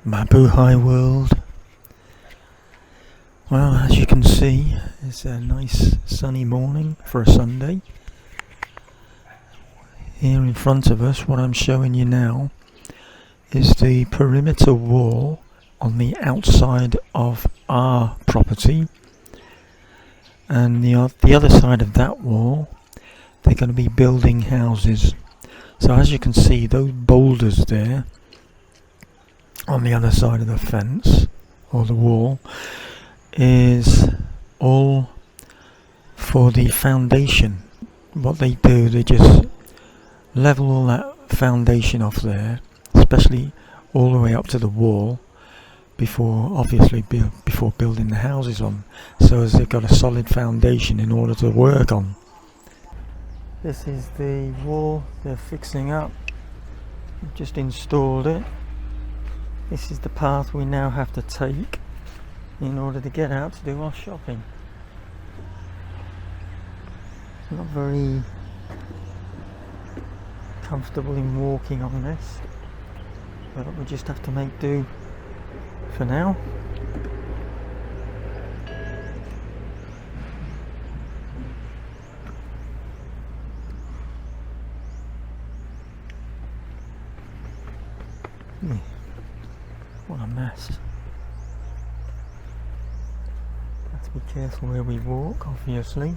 Mabuhay world. Well, as you can see, it's a nice sunny morning for a Sunday. Here in front of us, what I'm showing you now is the perimeter wall on the outside of our property, and the other side of that wall they're going to be building houses. So as you can see, those boulders there on the other side of the fence or the wall is all for the foundation. What they do, they just level all that foundation off there, especially all the way up to the wall, before building the houses on, so as they've got a solid foundation in order to work on. This is the wall they're fixing up. We've just installed it. This is the path we now have to take in order to get out to do our shopping. Not very comfortable in walking on this, but we just have to make do for now. What a mess. Have to be careful where we walk, obviously,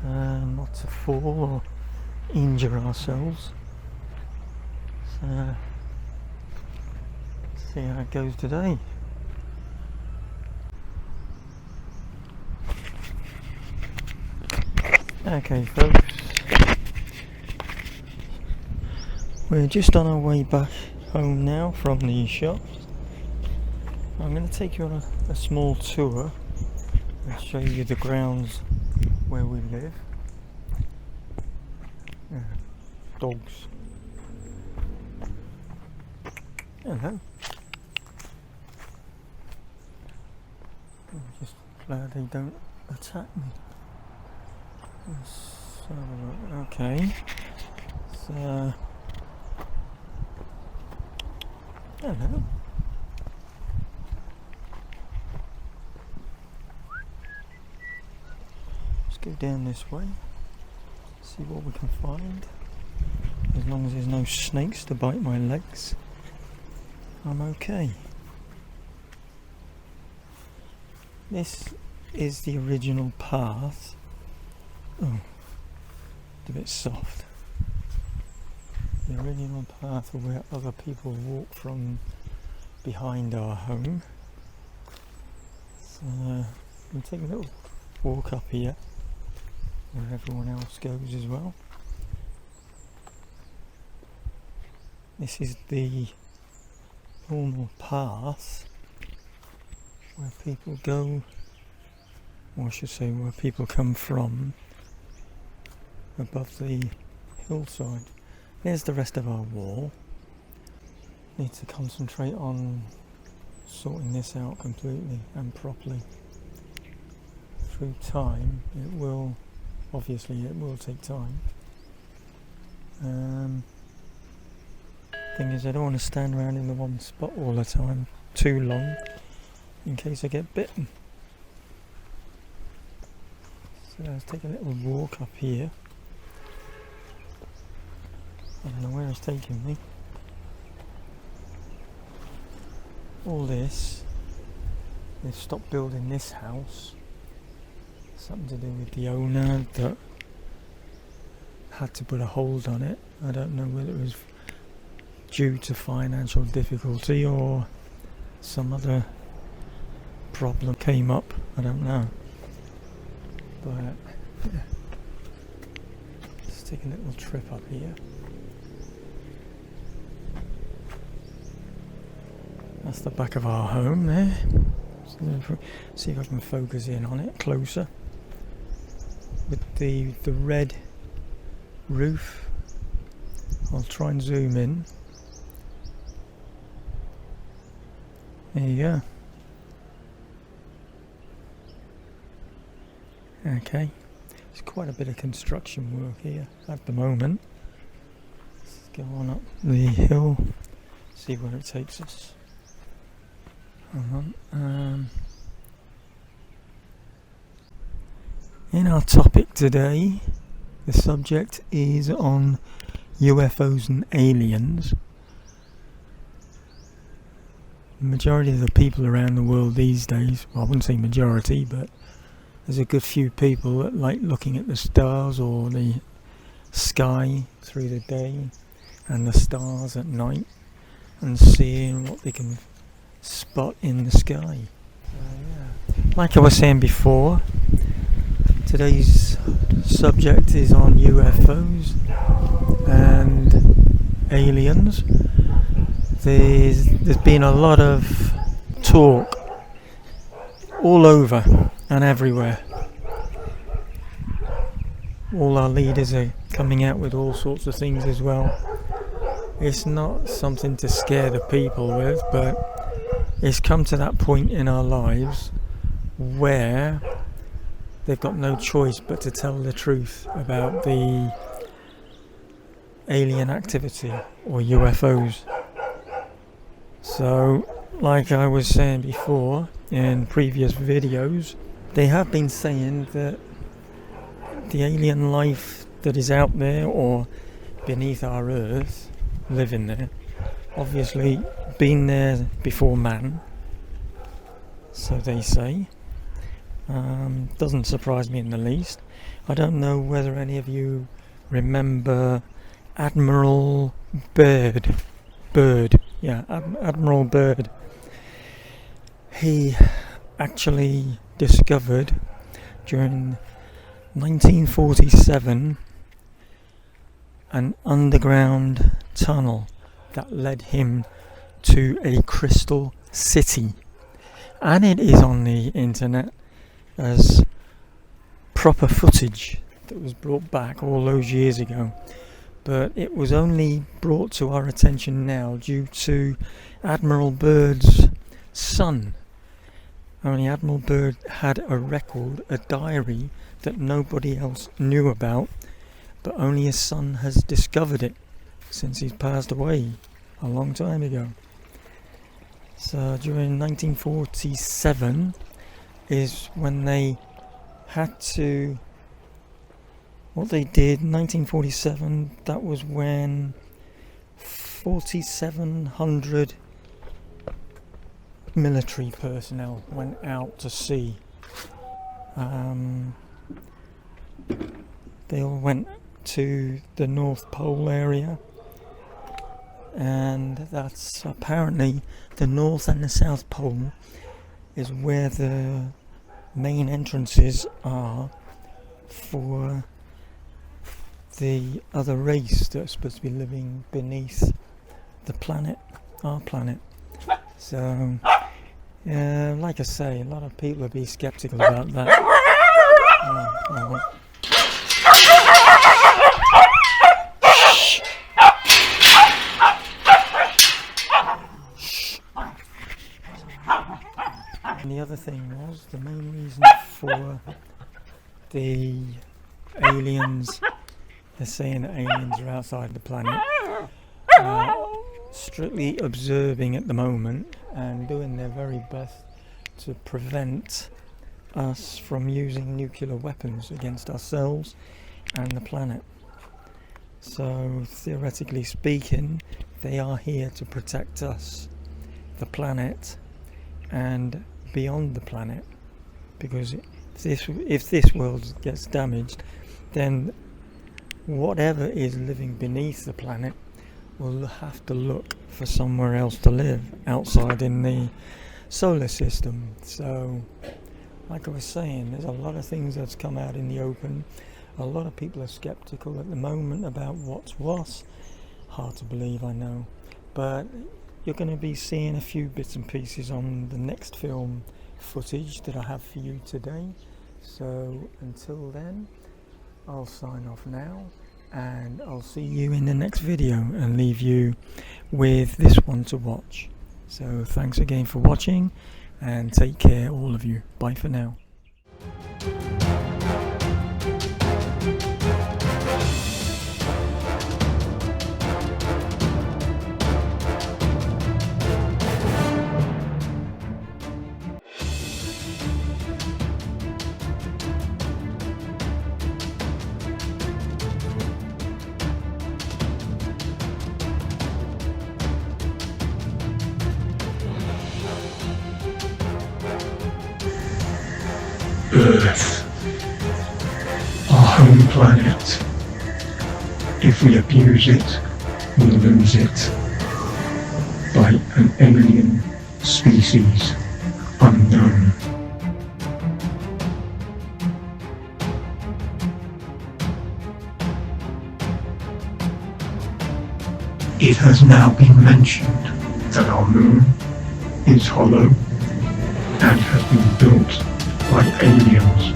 not to fall or injure ourselves. So, let's see how it goes today. Okay, folks, we're just on our way back home now from the shops. I'm going to take you on a small tour and show you the grounds where we live. Dogs. Hello. I'm just glad they don't attack me. Let's have a look. Okay. So, hello. Let's go down this way, see what we can find. As long as there's no snakes to bite my legs, I'm okay. This is the original path. Oh, it's a bit soft. The original path where other people walk from behind our home. So we'll take a little walk up here where everyone else goes as well. This is the normal path where people go, or I should say where people come from, above the hillside. There's the rest of our wall. Need to concentrate on sorting this out completely and properly. Through time, it will take time. Thing is, I don't want to stand around in the one spot all the time too long, in case I get bitten. So let's take a little walk up here. I don't know where it's taking me. All this, they've stopped building this house. Something to do with the owner that had to put a hold on it. I don't know whether it was due to financial difficulty or some other problem came up. I don't know. But yeah. Let's take a little trip up here. That's the back of our home there. So see if I can focus in on it closer. With the red roof. I'll try and zoom in. There you go. Okay. There's quite a bit of construction work here at the moment. Let's go on up the hill, see where it takes us. Hold on. In our topic today, the subject is on UFOs and aliens. The majority of the people around the world these days, well, I wouldn't say majority, but there's a good few people that like looking at the stars or the sky through the day and the stars at night and seeing what they can spot in the sky. Like I was saying before, today's subject is on UFOs and aliens. There's been a lot of talk all over and everywhere. All our leaders are coming out with all sorts of things as well. It's not something to scare the people with, but it's come to that point in our lives where they've got no choice but to tell the truth about the alien activity or UFOs. So, like I was saying before in previous videos, they have been saying that the alien life that is out there or beneath our earth, living there, obviously been there before man, so they say. Doesn't surprise me in the least. I don't know whether any of you remember Admiral Byrd. Admiral Byrd. He actually discovered during 1947 an underground tunnel that led him to a crystal city, and it is on the internet as proper footage that was brought back all those years ago. But it was only brought to our attention now due to Admiral Byrd's son. Only Admiral Byrd had a record, a diary that nobody else knew about, but only his son has discovered it since he's passed away a long time ago. So during 1947 is when they had to, what they did, 1947, that was when 4,700 military personnel went out to sea. They all went to the North Pole area, and that's apparently the North and the South Pole is where the main entrances are for the other race that's supposed to be living beneath the planet, our planet. So, like I say, a lot of people will be skeptical about that. And the other thing was, the main reason for the aliens, they're saying that aliens are outside the planet, strictly observing at the moment and doing their very best to prevent us from using nuclear weapons against ourselves and the planet. So theoretically speaking, they are here to protect us, the planet, and beyond the planet, because if this world gets damaged, then whatever is living beneath the planet will have to look for somewhere else to live outside in the solar system. So, like I was saying, there's a lot of things that's come out in the open. A lot of people are skeptical at the moment about what's what. Hard to believe, I know, but you're going to be seeing a few bits and pieces on the next film footage that I have for you today. So until then, I'll sign off now, and I'll see you in the next video and leave you with this one to watch. So thanks again for watching, and take care all of you. Bye for now. Earth, our home planet. If we abuse it, we'll lose it by an alien species unknown. It has now been mentioned that our moon is hollow and has been built by aliens.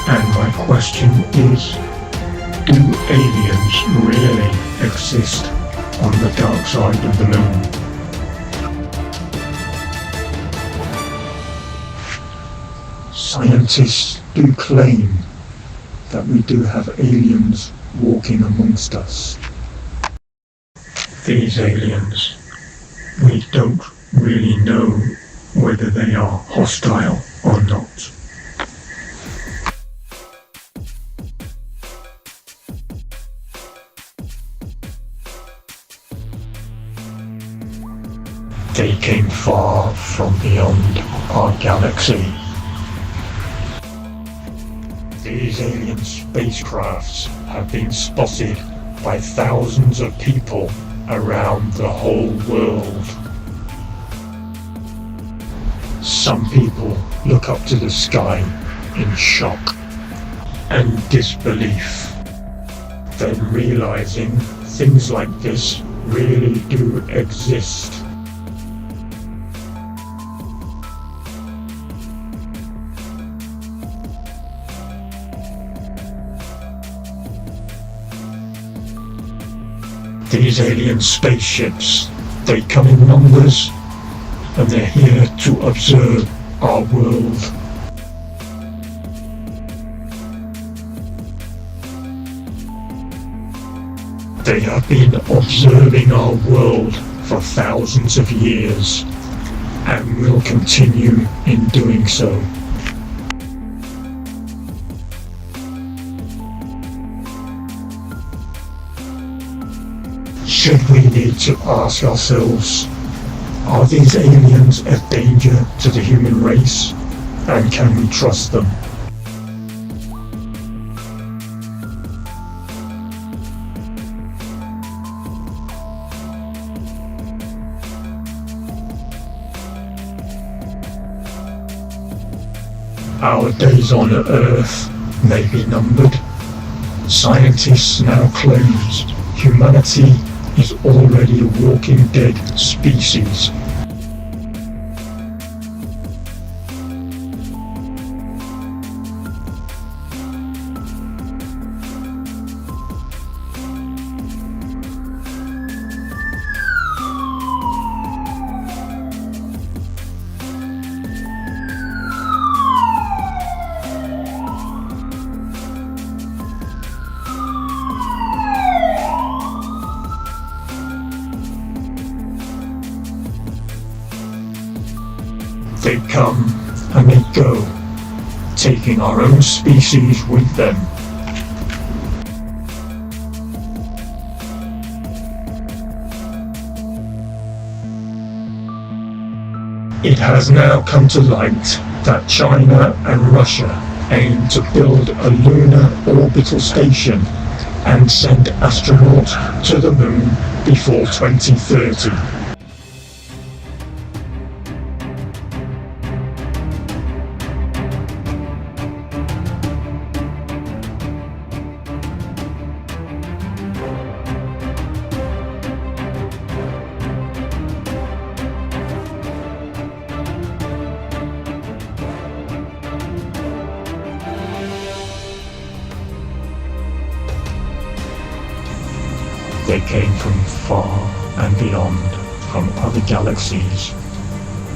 And my question is, do aliens really exist on the dark side of the moon? Scientists do claim that we do have aliens walking amongst us. These aliens, we don't really know whether they are hostile or not. They came far from beyond our galaxy. These alien spacecrafts have been spotted by thousands of people around the whole world. Some people look up to the sky in shock and disbelief, then realizing things like this really do exist. These alien spaceships, they come in numbers, and they're here to observe our world. They have been observing our world for thousands of years, and will continue in doing so. Should we need to ask ourselves, are these aliens a danger to the human race, and can we trust them? Our days on Earth may be numbered. Scientists now claim humanity is already a walking dead species. They come and they go, taking our own species with them. It has now come to light that China and Russia aim to build a lunar orbital station and send astronauts to the moon before 2030. They came from far and beyond, from other galaxies,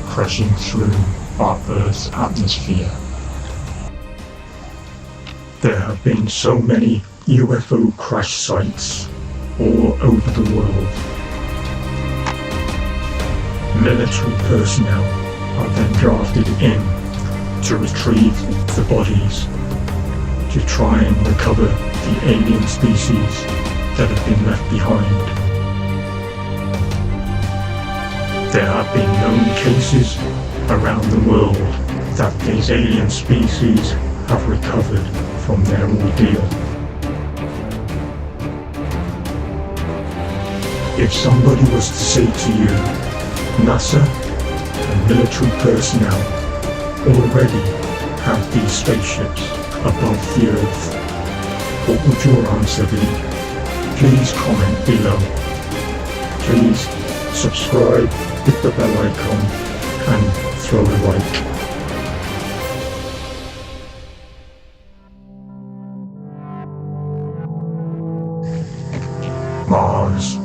crashing through our Earth's atmosphere. There have been so many UFO crash sites all over the world. Military personnel are then drafted in to retrieve the bodies, to try and recover the alien species that have been left behind. There have been known cases around the world that these alien species have recovered from their ordeal. If somebody was to say to you, NASA and military personnel already have these spaceships above the Earth, what would your answer be? Please comment below. Please subscribe, hit the bell icon and throw a like. Mars,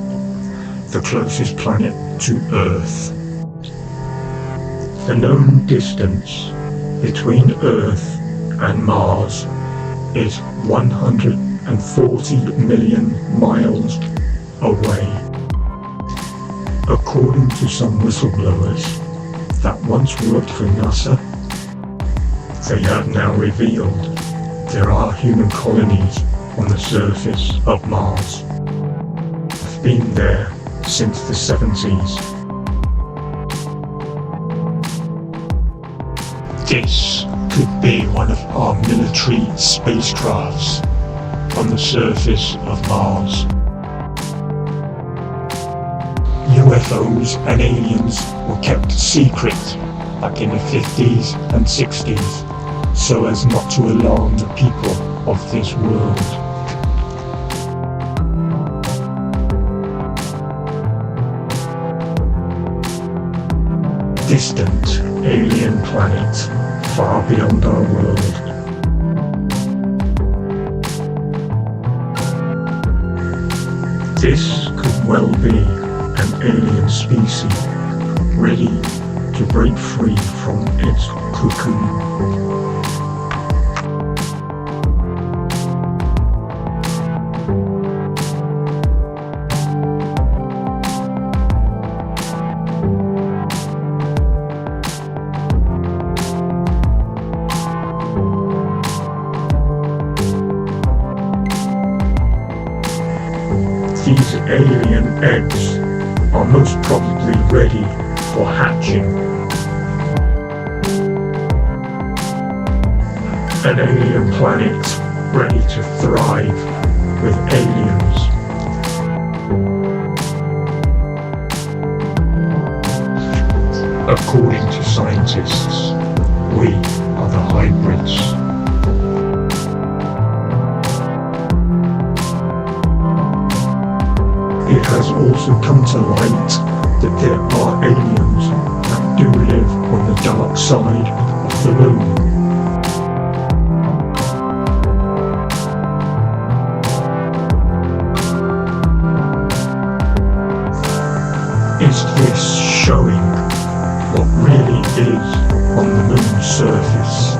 the closest planet to Earth. The known distance between Earth and Mars is 140 million miles away. According to some whistleblowers that once worked for NASA, they have now revealed there are human colonies on the surface of Mars. They've been there since the 70s. This could be one of our military spacecrafts on the surface of Mars. UFO'S and aliens were kept secret back in the 50s and 60s so as not to alarm the people of this world. Distant alien planet far beyond our world. This could well be an alien species ready to break free from its cocoon. These alien eggs are most probably ready for hatching. An alien planet ready to thrive with aliens. According to scientists, we are the hybrids. It has also come to light that there are aliens that do live on the dark side of the moon. Is this showing what really is on the moon's surface?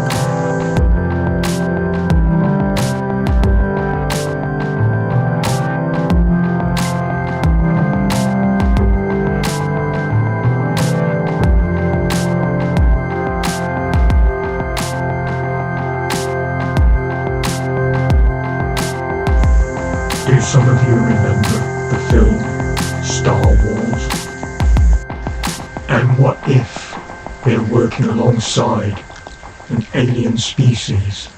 Do some of you remember the film Star Wars? And what if they're working alongside an alien species?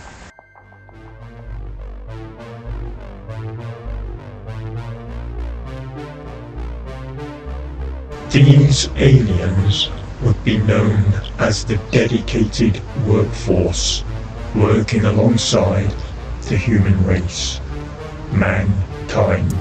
These aliens would be known as the dedicated workforce, working alongside the human race, mankind.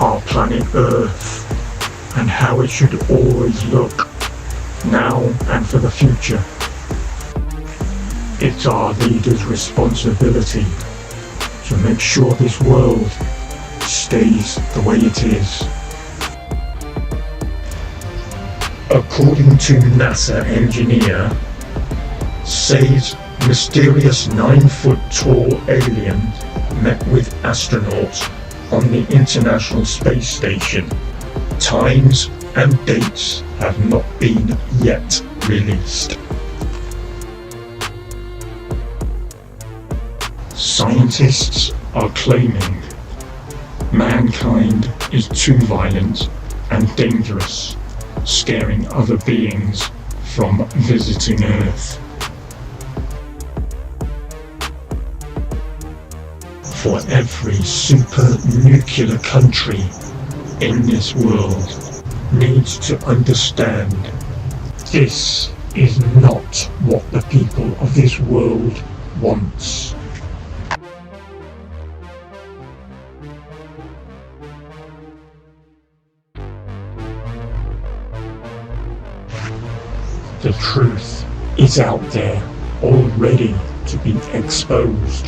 Our planet Earth, and how it should always look, now and for the future. It's our leaders' responsibility to make sure this world stays the way it is. According to NASA engineer, says mysterious 9-foot tall alien met with astronauts on the International Space Station. Times and dates have not been yet released. Scientists are claiming mankind is too violent and dangerous, scaring other beings from visiting Earth. For every super nuclear country in this world needs to understand this is not what the people of this world wants. The truth is out there, all ready to be exposed.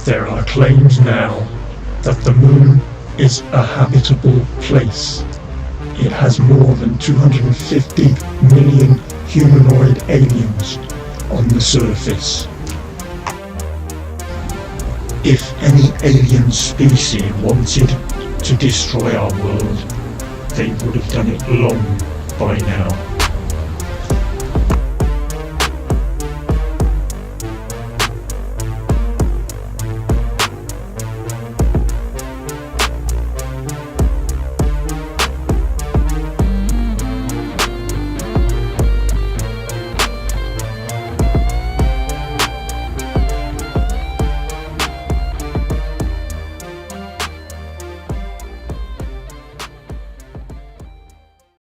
There are claims now that the moon is a habitable place. It has more than 250 million humanoid aliens on the surface. If any alien species wanted to destroy our world, they would have done it long by now.